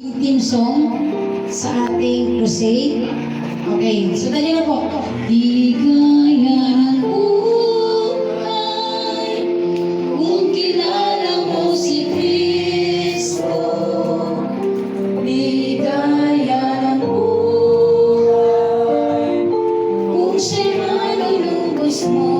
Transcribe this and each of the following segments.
Team song sa ating crusade. Okay, so dali na po. Di kaya ng buhay kung kilala mo si Kristo. Di kaya ng buhay kung siya'y manunubos mo.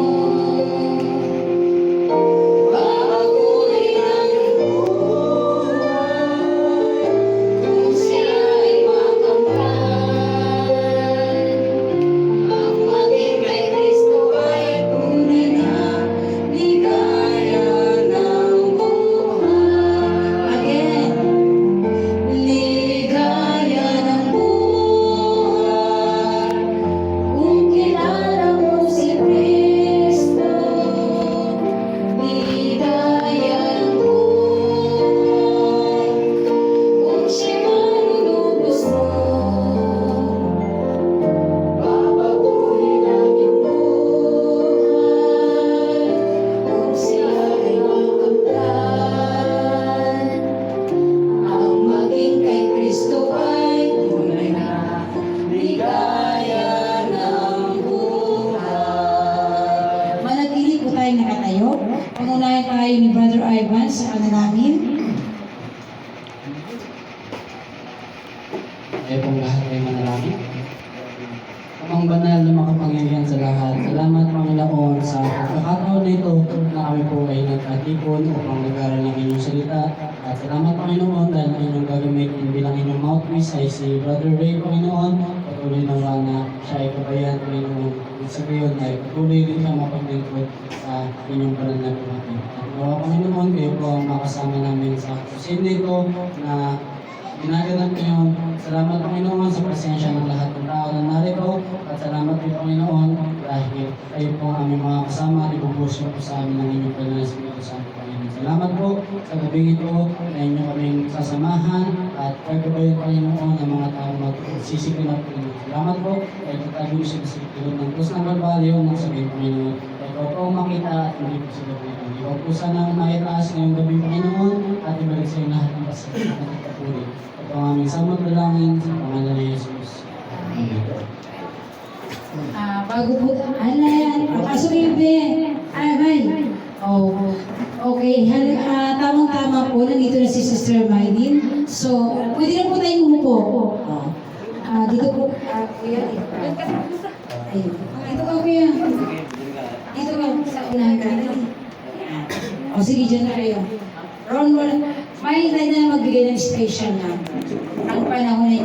Pangunayan tayo ni Brother Ivan sa panalangin. Tayo pong lahat ay manalangin. Amang banal na makapangyarihan sa lahat, salamat Panginoon sa pagkakataon na ito na kami po ay nagkatipon upang mag-aral ng inyong salita. At salamat Panginoon dahil ang inyong gagamitin bilang inyong mouthpiece ay si Brother Ray Panginoon. Patuloy naman na siya ay kabayan Panginoon. Sa gayon ay patuloy din siya mapaglingkod sa inyong banal na buhay. At nawa Panginoon, kayo po ang makasama namin sa kusin nito na ginaganap ngayon. Salamat Panginoon sa presensya ng lahat ng tao na narito. At salamat din Panginoon dahil kayo po ang aming mga kasama at ibubuhos po sa amin ng inyong banal na Espiritu Santo Panginoon. Salamat po sa gabing ito na inyo kaming sasamahan at pagkabayan Panginoon ang mga tao magsisikinap Panginoon. Salamat po dahil tatago siya sa ikilod ng Cruz ng Kalbaryo ng sabihin Panginoon. Ikaw po makita at hindi po sila Panginoon. Ikaw po sana ang maitaas ngayong gabing Panginoon at ibalik sa iyo lahat ng pasalamat at kapuri. Ito ang aming samot dalangin sa pangalan ni Jesus. Amen. Bago po, pasok yung Ay, oh, okay. Tamang-tama po, nandito na si Sister Mylene. So, pwede na po tayong umupo. Dito po, kuya. Ayun. Dito ka, kuya. Dito ka, sa unahan ka. O, sige, dyan na kayo. Ron, may tayo na magbigay ng special na. Ang panahon ay